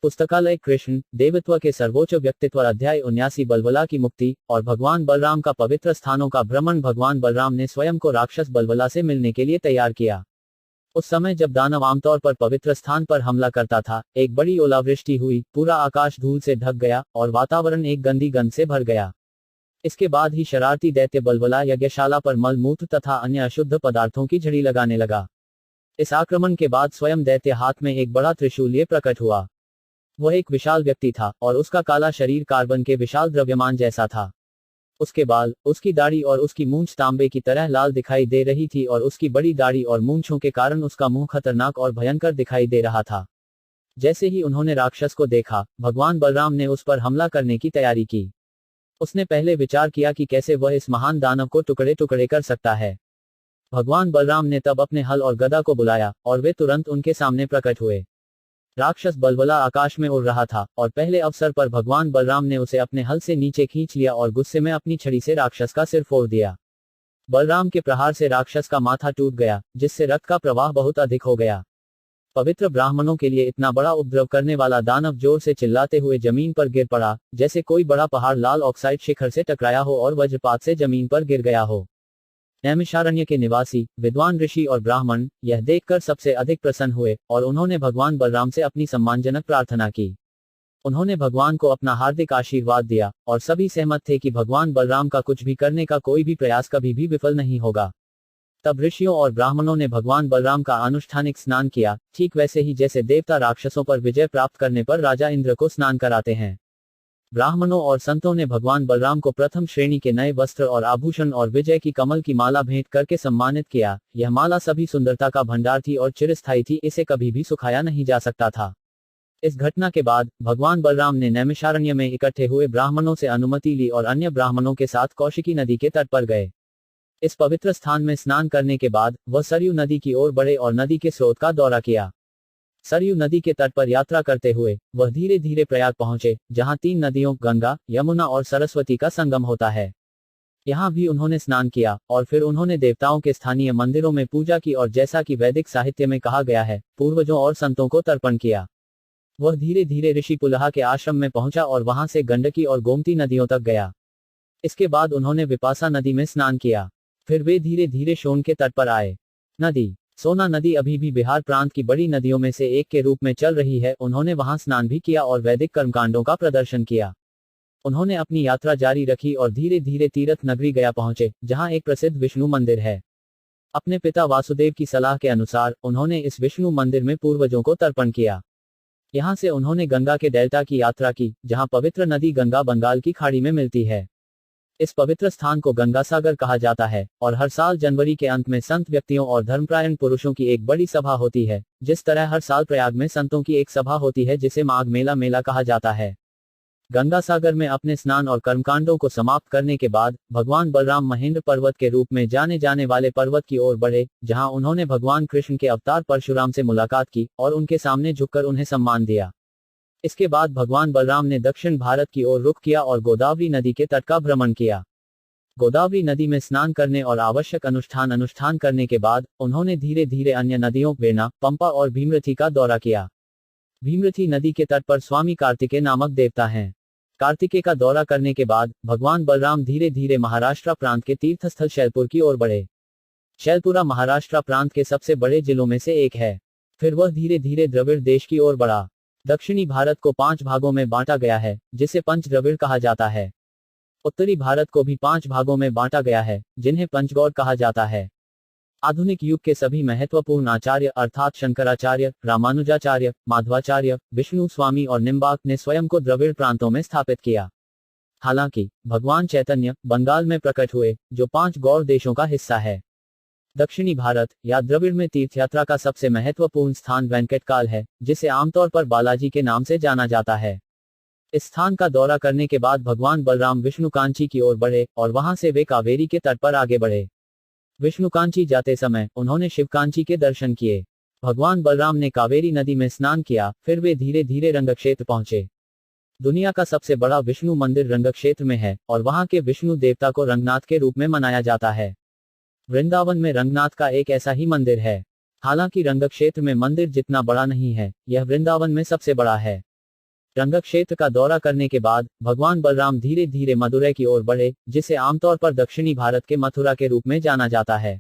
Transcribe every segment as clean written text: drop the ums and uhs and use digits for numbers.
पुस्तकालय कृष्ण देवत्व के सर्वोच्च व्यक्तित्व अध्याय 79 बलबला की मुक्ति और भगवान बलराम का पवित्र स्थानों का भ्रमण। भगवान बलराम ने स्वयं को राक्षस बलबला से मिलने के लिए तैयार किया। उस समय जब दानव आमतौर पर पवित्र स्थान पर हमला करता था, एक बड़ी ओलावृष्टि हुई, पूरा आकाश धूल से ढक गया और वातावरण एक गंदी गंध से भर गया। इसके बाद ही शरारती दैत्य बलबला यज्ञशाला पर मल मूत्र तथा अन्य अशुद्ध पदार्थों की झड़ी लगाने लगा। इस आक्रमण के बाद स्वयं दैत्य हाथ में एक बड़ा त्रिशूल लिए प्रकट हुआ। वह एक विशाल व्यक्ति था और उसका काला शरीर कार्बन के विशाल द्रव्यमान जैसा था। उसके बाल, उसकी दाढ़ी और उसकी मूंछ तांबे की तरह लाल दिखाई दे रही थी और उसकी बड़ी दाढ़ी और मूंछों के कारण उसका मुंह खतरनाक और भयंकर दिखाई दे रहा था। जैसे ही उन्होंने राक्षस को देखा, भगवान बलराम ने उस पर हमला करने की तैयारी की। उसने पहले विचार किया कि कैसे वह इस महान दानव को टुकड़े टुकड़े कर सकता है। भगवान बलराम ने तब अपने हल और गदा को बुलाया और वे तुरंत उनके सामने प्रकट हुए। राक्षस बलबला आकाश में उड़ रहा था और पहले अवसर पर भगवान बलराम ने उसे अपने हल से नीचे खींच लिया और गुस्से में अपनी छड़ी से राक्षस का सिर फोड़ दिया। बलराम के प्रहार से राक्षस का माथा टूट गया, जिससे रक्त का प्रवाह बहुत अधिक हो गया। पवित्र ब्राह्मणों के लिए इतना बड़ा उपद्रव करने वाला दानव जोर से चिल्लाते हुए जमीन पर गिर पड़ा, जैसे कोई बड़ा पहाड़ लाल ऑक्साइड शिखर से टकराया हो और वज्रपात से जमीन पर गिर गया हो। नैमिषारण्य के निवासी विद्वान ऋषि और ब्राह्मण यह देखकर सबसे अधिक प्रसन्न हुए और उन्होंने भगवान बलराम से अपनी सम्मानजनक प्रार्थना की। उन्होंने भगवान को अपना हार्दिक आशीर्वाद दिया और सभी सहमत थे कि भगवान बलराम का कुछ भी करने का कोई भी प्रयास कभी भी विफल नहीं होगा। तब ऋषियों और ब्राह्मणों ने भगवान बलराम का आनुष्ठानिक स्नान किया, ठीक वैसे ही जैसे देवता राक्षसों पर विजय प्राप्त करने पर राजा इंद्र को स्नान कराते हैं। ब्राह्मणों और संतों ने भगवान बलराम को प्रथम श्रेणी के नए वस्त्र और आभूषण और विजय की कमल की माला भेंट करके सम्मानित किया। यह माला सभी सुंदरता का भंडार थी और चिरस्थायी थी, इसे कभी भी सुखाया नहीं जा सकता था। इस घटना के बाद भगवान बलराम ने नैमिषारण्य में इकट्ठे हुए ब्राह्मणों से अनुमति ली और अन्य ब्राह्मणों के साथ कौशिकी नदी के तट पर गए। इस पवित्र स्थान में स्नान करने के बाद वह सरयू नदी की ओर बढ़े और नदी के स्रोत का दौरा किया। सरयू नदी के तट पर यात्रा करते हुए वह धीरे धीरे प्रयाग पहुंचे, जहां 3 नदियों गंगा, यमुना और सरस्वती का संगम होता है। यहाँ भी उन्होंने स्नान किया और फिर उन्होंने देवताओं के स्थानीय मंदिरों में पूजा की और जैसा कि वैदिक साहित्य में कहा गया है, पूर्वजों और संतों को तर्पण किया। वह धीरे धीरे ऋषि पुलहा के आश्रम में पहुंचा और वहां से गंडकी और गोमती नदियों तक गया। इसके बाद उन्होंने विपासा नदी में स्नान किया। फिर वे धीरे धीरे सोन के तट पर आए। नदी सोना नदी अभी भी बिहार प्रांत की बड़ी नदियों में से एक के रूप में चल रही है। उन्होंने वहां स्नान भी किया और वैदिक कर्मकांडों का प्रदर्शन किया। उन्होंने अपनी यात्रा जारी रखी और धीरे धीरे तीर्थ नगरी गया पहुंचे, जहां एक प्रसिद्ध विष्णु मंदिर है। अपने पिता वासुदेव की सलाह के अनुसार उन्होंने इस विष्णु मंदिर में पूर्वजों को तर्पण किया। यहां से उन्होंने गंगा के डेल्टा की यात्रा की, जहां पवित्र नदी गंगा बंगाल की खाड़ी में मिलती है। इस पवित्र स्थान को गंगा सागर कहा जाता है और हर साल जनवरी के अंत में संत व्यक्तियों और धर्मपरायण पुरुषों की एक बड़ी सभा होती है। जिस तरह हर साल प्रयाग में संतों की एक सभा होती है, जिसे माघ मेला कहा जाता है। गंगा सागर में अपने स्नान और कर्मकांडों को समाप्त करने के बाद भगवान बलराम महेंद्र पर्वत के रूप में जाने जाने वाले पर्वत की ओर बढ़े, जहां उन्होंने भगवान कृष्ण के अवतार परशुराम से मुलाकात की और उनके सामने झुककर उन्हें सम्मान दिया। इसके बाद भगवान बलराम ने दक्षिण भारत की ओर रुख किया और गोदावरी नदी के तट का भ्रमण किया। गोदावरी नदी में स्नान करने और आवश्यक अनुष्ठान करने के बाद उन्होंने धीरे धीरे अन्य नदियों वेना, पंपा और भीमरथी का दौरा किया। भीमरथी नदी के तट पर स्वामी कार्तिकेय नामक देवता हैं। कार्तिकेय का दौरा करने के बाद भगवान बलराम धीरे धीरे महाराष्ट्र प्रांत के तीर्थस्थल शैलपुर की ओर बढ़े। शैलपुरा महाराष्ट्र प्रांत के सबसे बड़े जिलों में से एक है। फिर वह धीरे धीरे द्रविड़ देश की ओर बढ़ा। दक्षिणी भारत को 5 भागों में बांटा गया है, जिसे पंच द्रविड़ कहा जाता है। उत्तरी भारत को भी 5 भागों में बांटा गया है, जिन्हें पंचगौड़ कहा जाता है। आधुनिक युग के सभी महत्वपूर्ण आचार्य अर्थात शंकराचार्य, रामानुजाचार्य, माधवाचार्य, विष्णु स्वामी और निम्बार्क ने स्वयं को द्रविड़ प्रांतों में स्थापित किया। हालांकि भगवान चैतन्य बंगाल में प्रकट हुए, जो 5 गौड़ देशों का हिस्सा है। दक्षिणी भारत या द्रविड़ में तीर्थयात्रा का सबसे महत्वपूर्ण स्थान वेंकटकाल है, जिसे आमतौर पर बालाजी के नाम से जाना जाता है। इस स्थान का दौरा करने के बाद भगवान बलराम विष्णुकांची की ओर बढ़े और वहां से वे कावेरी के तट पर आगे बढ़े। विष्णुकांची जाते समय उन्होंने शिवकांची के दर्शन किए। भगवान बलराम ने कावेरी नदी में स्नान किया। फिर वे धीरे धीरे रंगक्षेत्र पहुंचे। दुनिया का सबसे बड़ा विष्णु मंदिर रंगक्षेत्र में है और वहां के विष्णु देवता को रंगनाथ के रूप में मनाया जाता है। वृंदावन में रंगनाथ का एक ऐसा ही मंदिर है। हालांकि रंगक्षेत्र में मंदिर जितना बड़ा नहीं है, यह वृंदावन में सबसे बड़ा है। रंग क्षेत्र का दौरा करने के बाद भगवान बलराम धीरे धीरे मदुरै की ओर बढ़े, जिसे आमतौर पर दक्षिणी भारत के मथुरा के रूप में जाना जाता है।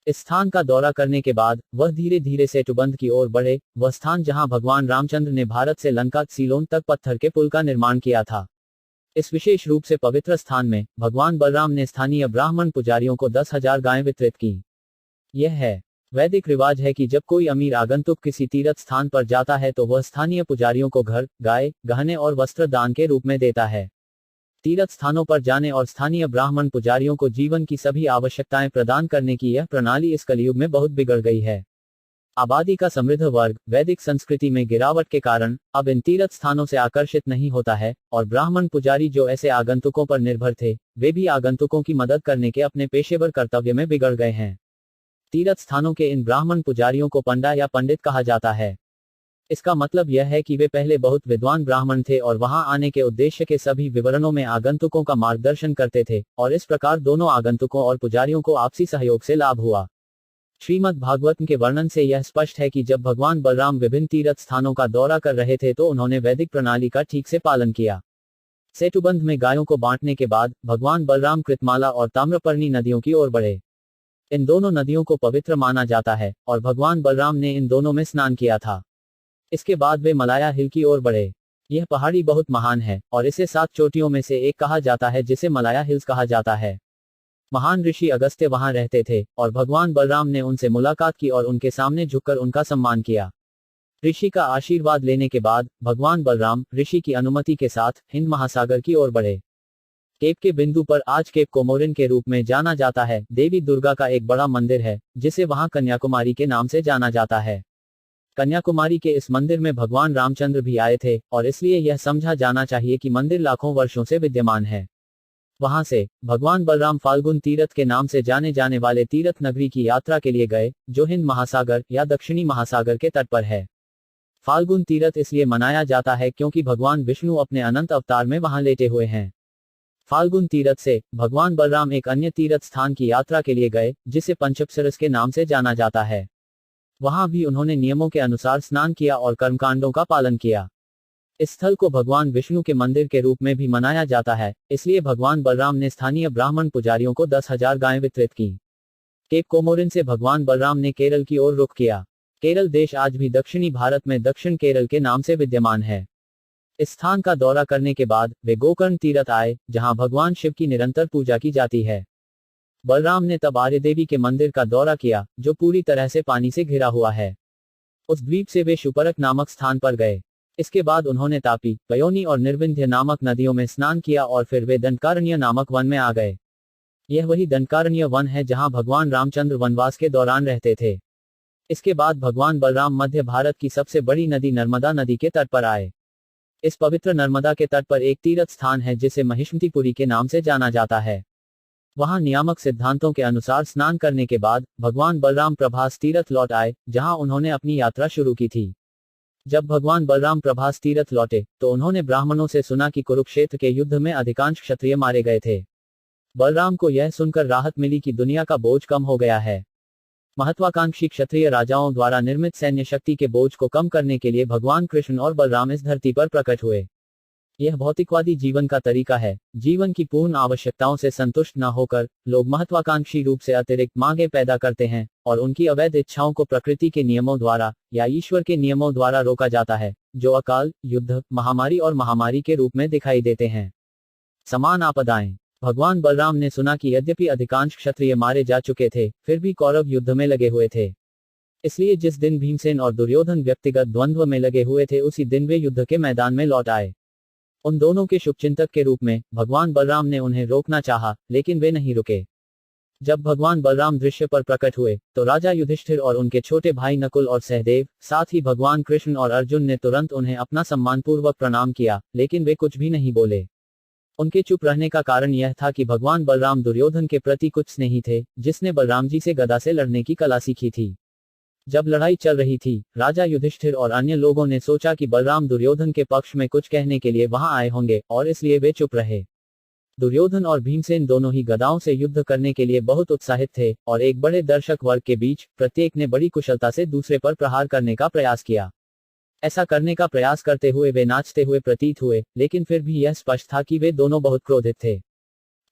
इस स्थान का दौरा करने के बाद वह धीरे धीरे सेतुबंध की ओर बढ़े, वह स्थान जहां भगवान रामचंद्र ने भारत से लंका सीलोन तक पत्थर के पुल का निर्माण किया था। इस विशेष रूप से पवित्र स्थान में भगवान बलराम ने स्थानीय ब्राह्मण पुजारियों को 10,000 गायें वितरित की। यह है वैदिक रिवाज है कि जब कोई अमीर आगंतुक किसी तीर्थ स्थान पर जाता है तो वह स्थानीय पुजारियों को घर, गाय, गहने और वस्त्र दान के रूप में देता है। तीर्थ स्थानों पर जाने और स्थानीय ब्राह्मण पुजारियों को जीवन की सभी आवश्यकताएं प्रदान करने की यह प्रणाली इस कलयुग में बहुत बिगड़ गई है। आबादी का समृद्ध वर्ग वैदिक संस्कृति में गिरावट के कारण अब इन तीर्थ स्थानों से आकर्षित नहीं होता है, और ब्राह्मण पुजारी जो ऐसे आगंतुकों पर निर्भर थे, वे भी आगंतुकों की मदद करने के अपने पेशेवर कर्तव्य में बिगड़ गए हैं। तीर्थ स्थानों के इन ब्राह्मण पुजारियों को पंडा या पंडित कहा जाता है। इसका मतलब यह है कि वे पहले बहुत विद्वान ब्राह्मण थे और वहां आने के उद्देश्य के सभी विवरणों में आगंतुकों का मार्गदर्शन करते थे, और इस प्रकार दोनों आगंतुकों और पुजारियों को आपसी सहयोग से लाभ हुआ। श्रीमद् भागवत के वर्णन से यह स्पष्ट है कि जब भगवान बलराम विभिन्न तीर्थ स्थानों का दौरा कर रहे थे तो उन्होंने वैदिक प्रणाली का ठीक से पालन किया। सेतुबंध में गायों को बांटने के बाद भगवान बलराम कृतमाला और ताम्रपर्णी नदियों की ओर बढ़े। इन दोनों नदियों को पवित्र माना जाता है और भगवान बलराम ने इन दोनों में स्नान किया था। इसके बाद वे मलाया हिल की ओर बढ़े। यह पहाड़ी बहुत महान है और इसे 7 चोटियों में से एक कहा जाता है, जिसे मलाया हिल्स कहा जाता है। महान ऋषि अगस्त्य वहां रहते थे और भगवान बलराम ने उनसे मुलाकात की और उनके सामने झुककर उनका सम्मान किया। ऋषि का आशीर्वाद लेने के बाद भगवान बलराम ऋषि की अनुमति के साथ हिंद महासागर की ओर बढ़े। केप के बिंदु पर आज केप कोमोरिन के रूप में जाना जाता है देवी दुर्गा का एक बड़ा मंदिर है, जिसे वहां कन्याकुमारी के नाम से जाना जाता है। कन्याकुमारी के इस मंदिर में भगवान रामचंद्र भी आए थे और इसलिए यह समझा जाना चाहिए कि मंदिर लाखों वर्षों से विद्यमान है। वहां से भगवान बलराम फाल्गुन तीर्थ के नाम से जाने जाने वाले तीर्थ नगरी की यात्रा के लिए गए, जो हिंद महासागर या दक्षिणी महासागर के तट पर है। फाल्गुन तीर्थ इसलिए मनाया जाता है क्योंकि भगवान विष्णु अपने अनंत अवतार में वहां लेटे हुए हैं। फाल्गुन तीर्थ से भगवान बलराम एक अन्य तीर्थ स्थान की यात्रा के लिए गए, जिसे पंचपसरस के नाम से जाना जाता है। वहां भी उन्होंने नियमों के अनुसार स्नान किया और कर्मकांडों का पालन किया। इस स्थल को भगवान विष्णु के मंदिर के रूप में भी मनाया जाता है, इसलिए भगवान बलराम ने स्थानीय ब्राह्मण पुजारियों को 10,000 गायें वितरित की। केप कोमोरिन से भगवान बलराम ने केरल की ओर रुख किया। केरल देश आज भी दक्षिणी भारत में दक्षिण केरल के नाम से विद्यमान है। इस स्थान का दौरा करने के बाद वे गोकर्ण तीर्थ आए, जहां भगवान शिव की निरंतर पूजा की जाती है। बलराम ने तब आर्य देवी के मंदिर का दौरा किया, जो पूरी तरह से पानी से घिरा हुआ है। उस द्वीप से वे शुपरक नामक स्थान पर गए। इसके बाद उन्होंने तापी, पयोनी और निर्विंध्य नामक नदियों में स्नान किया और फिर वे दंडकारण्य नामक वन में आ गए। यह वही दंडकारण्य वन है जहां भगवान रामचंद्र वनवास के दौरान रहते थे। इसके बाद भगवान बलराम मध्य भारत की सबसे बड़ी नदी नर्मदा नदी के तट पर आए। इस पवित्र नर्मदा के तट पर एक तीर्थ स्थान है जिसे महिष्मतिपुरी के नाम से जाना जाता है। वहां नियामक सिद्धांतों के अनुसार स्नान करने के बाद भगवान बलराम प्रभास तीर्थ लौट आए, जहां उन्होंने अपनी यात्रा शुरू की थी। जब भगवान बलराम प्रभास तीर्थ लौटे तो उन्होंने ब्राह्मणों से सुना कि कुरुक्षेत्र के युद्ध में अधिकांश क्षत्रिय मारे गए थे। बलराम को यह सुनकर राहत मिली कि दुनिया का बोझ कम हो गया है। महत्वाकांक्षी क्षत्रिय राजाओं द्वारा निर्मित सैन्य शक्ति के बोझ को कम करने के लिए भगवान कृष्ण और बलराम इस धरती पर प्रकट हुए। यह भौतिकवादी जीवन का तरीका है। जीवन की पूर्ण आवश्यकताओं से संतुष्ट न होकर लोग महत्वाकांक्षी रूप से अतिरिक्त मांगे पैदा करते हैं और उनकी अवैध इच्छाओं को प्रकृति के नियमों द्वारा या ईश्वर के नियमों द्वारा रोका जाता है, जो अकाल, युद्ध, महामारी और महामारी के रूप में दिखाई देते हैं। समान आपदाएं। भगवान बलराम ने सुना कि यद्यपि अधिकांश क्षत्रिय मारे जा चुके थे, फिर भी कौरव युद्ध में लगे हुए थे। इसलिए जिस दिन भीमसेन और दुर्योधन व्यक्तिगत द्वंद्व में लगे हुए थे, उसी दिन वे युद्ध के मैदान में लौट आए। उन दोनों के शुभचिंतक के रूप में भगवान बलराम ने उन्हें रोकना चाहा, लेकिन वे नहीं रुके। जब भगवान बलराम दृश्य पर प्रकट हुए तो राजा युधिष्ठिर और उनके छोटे भाई नकुल और सहदेव, साथ ही भगवान कृष्ण और अर्जुन ने तुरंत उन्हें अपना सम्मानपूर्वक प्रणाम किया, लेकिन वे कुछ भी नहीं बोले। उनके चुप रहने का कारण यह था कि भगवान बलराम दुर्योधन के प्रति कुछ स्नेही थे, जिसने बलराम जी से गदा से लड़ने की कला सीखी थी। जब लड़ाई चल रही थी, राजा युधिष्ठिर और अन्य लोगों ने सोचा कि बलराम दुर्योधन के पक्ष में कुछ कहने के लिए वहां आए होंगे, और इसलिए वे चुप रहे। दुर्योधन और भीमसेन दोनों ही गदाओं से युद्ध करने के लिए बहुत उत्साहित थे, और एक बड़े दर्शक वर्ग के बीच प्रत्येक ने बड़ी कुशलता से दूसरे पर प्रहार करने का प्रयास किया। ऐसा करने का प्रयास करते हुए वे नाचते हुए प्रतीत हुए, लेकिन फिर भी यह स्पष्ट था कि वे दोनों बहुत क्रोधित थे।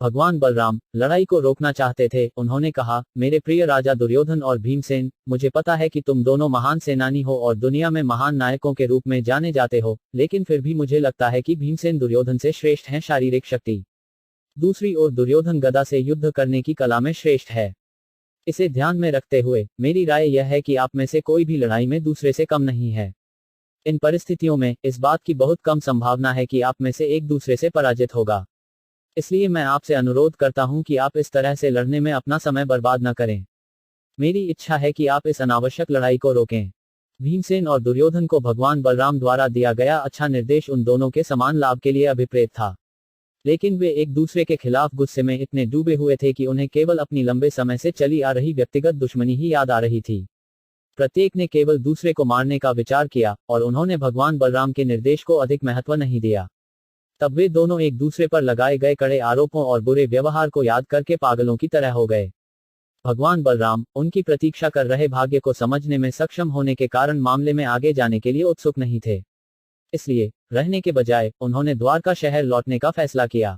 भगवान बलराम लड़ाई को रोकना चाहते थे। उन्होंने कहा, मेरे प्रिय राजा दुर्योधन और भीमसेन, मुझे पता है कि तुम दोनों महान सेनानी हो और दुनिया में महान नायकों के रूप में जाने जाते हो, लेकिन फिर भी मुझे लगता है कि भीमसेन दुर्योधन से श्रेष्ठ हैं शारीरिक शक्ति। दूसरी ओर दुर्योधन गदा से युद्ध करने की कला में श्रेष्ठ है। इसे ध्यान में रखते हुए मेरी राय यह है कि आप में से कोई भी लड़ाई में दूसरे से कम नहीं है। इन परिस्थितियों में इस बात की बहुत कम संभावना है कि आप में से एक दूसरे से पराजित होगा। इसलिए मैं आपसे अनुरोध करता हूं कि आप इस तरह से लड़ने में अपना समय बर्बाद न करें। मेरी इच्छा है कि आप इस अनावश्यक लड़ाई को रोकें। भीमसेन और दुर्योधन को भगवान बलराम द्वारा दिया गया अच्छा निर्देश उन दोनों के समान लाभ के लिए अभिप्रेत था, लेकिन वे एक दूसरे के खिलाफ गुस्से में इतने डूबे हुए थे कि उन्हें केवल अपनी लंबे समय से चली आ रही व्यक्तिगत दुश्मनी ही याद आ रही थी। प्रत्येक ने केवल दूसरे को मारने का विचार किया और उन्होंने भगवान बलराम के निर्देश को अधिक महत्व नहीं दिया। तब वे दोनों एक दूसरे पर लगाए गए कड़े आरोपों और बुरे व्यवहार को याद करके पागलों की तरह हो गए। भगवान बलराम उनकी प्रतीक्षा कर रहे भाग्य को समझने में सक्षम होने के कारण मामले में आगे जाने के लिए उत्सुक नहीं थे। इसलिए रहने के बजाय उन्होंने द्वारका शहर लौटने का फैसला किया।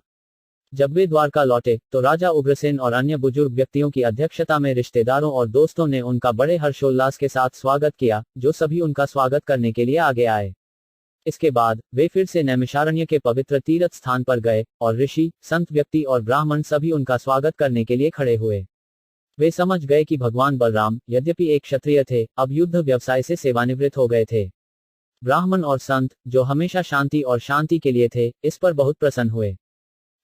जब वे द्वारका लौटे तो राजा उग्रसेन और अन्य बुजुर्ग व्यक्तियों की अध्यक्षता में रिश्तेदारों और दोस्तों ने उनका बड़े हर्षोल्लास के साथ स्वागत किया, जो सभी उनका स्वागत करने के लिए आगे आए। इसके बाद वे फिर से नैमिषारण्य के पवित्र तीर्थ स्थान पर गए और ऋषि, संत व्यक्ति और ब्राह्मण सभी उनका स्वागत करने के लिए खड़े हुए। वे समझ गए कि भगवान बलराम यद्यपि एक क्षत्रिय थे, अब युद्ध व्यवसाय से सेवानिवृत्त हो गए थे। ब्राह्मण और संत, जो हमेशा शांति और शांति के लिए थे, इस पर बहुत प्रसन्न हुए।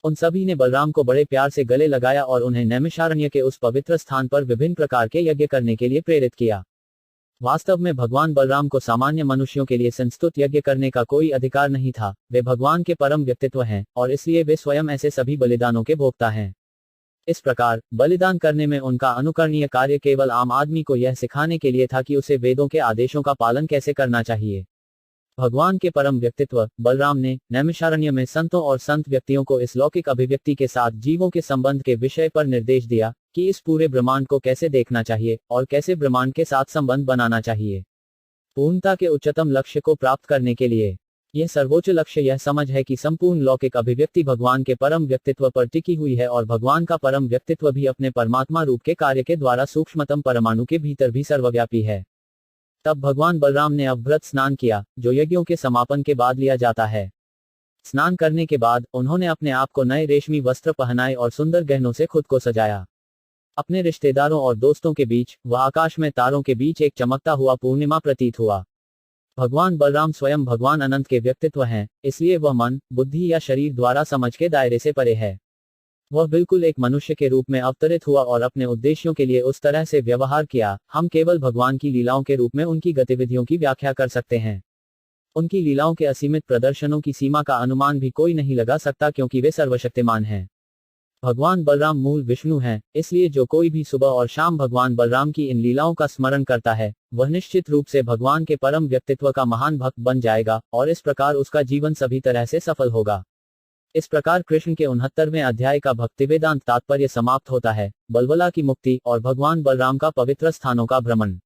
उन सभी ने बलराम को बड़े प्यार से गले लगाया और उन्हें नैमिषारण्य के उस पवित्र स्थान पर विभिन्न प्रकार के यज्ञ करने के लिए प्रेरित किया। वास्तव में भगवान बलराम को सामान्य मनुष्यों के लिए संस्तुत यज्ञ करने का कोई अधिकार नहीं था। वे भगवान के परम व्यक्तित्व हैं और इसलिए वे स्वयं ऐसे सभी बलिदानों के भोक्ता हैं। इस प्रकार बलिदान करने में उनका अनुकरणीय कार्य केवल आम आदमी को यह सिखाने के लिए था कि उसे वेदों के आदेशों का पालन कैसे करना चाहिए। भगवान के परम व्यक्तित्व बलराम ने नैमिषारण्य में संतों और संत व्यक्तियों को इस लौकिक अभिव्यक्ति के साथ जीवों के संबंध के विषय पर निर्देश दिया कि इस पूरे ब्रह्मांड को कैसे देखना चाहिए और कैसे ब्रह्मांड के साथ संबंध बनाना चाहिए। पूर्णता के उच्चतम लक्ष्य को प्राप्त करने के लिए यह सर्वोच्च लक्ष्य यह समझ है कि संपूर्ण लौकिक अभिव्यक्ति भगवान के परम व्यक्तित्व पर टिकी हुई है और भगवान का परम व्यक्तित्व भी अपने परमात्मा रूप के कार्य के द्वारा सूक्ष्मतम परमाणु के भीतर भी सर्वव्यापी है। तब भगवान बलराम ने अवभृत स्नान किया, जो यज्ञों के समापन के बाद लिया जाता है। स्नान करने के बाद उन्होंने अपने आप को नए रेशमी वस्त्र पहनाए और सुंदर गहनों से खुद को सजाया। अपने रिश्तेदारों और दोस्तों के बीच वह आकाश में तारों के बीच एक चमकता हुआ पूर्णिमा प्रतीत हुआ। भगवान बलराम स्वयं भगवान अनंत के व्यक्तित्व हैं, इसलिए वह मन, बुद्धि या शरीर द्वारा समझ के दायरे से परे है। वह बिल्कुल एक मनुष्य के रूप में अवतरित हुआ और अपने उद्देश्यों के लिए उस तरह से व्यवहार किया। हम केवल भगवान की लीलाओं के रूप में उनकी गतिविधियों की व्याख्या कर सकते हैं। उनकी लीलाओं के असीमित प्रदर्शनों की सीमा का अनुमान भी कोई नहीं लगा सकता, क्योंकि वे सर्वशक्तिमान हैं। भगवान बलराम मूल विष्णु हैं, इसलिए जो कोई भी सुबह और शाम भगवान बलराम की इन लीलाओं का स्मरण करता है, वह निश्चित रूप से भगवान के परम व्यक्तित्व का महान भक्त बन जाएगा और इस प्रकार उसका जीवन सभी तरह से सफल होगा। इस प्रकार कृष्ण के 69वें अध्याय का भक्तिवेदांत तात्पर्य समाप्त होता है। बलबला की मुक्ति और भगवान बलराम का पवित्र स्थानों का भ्रमण।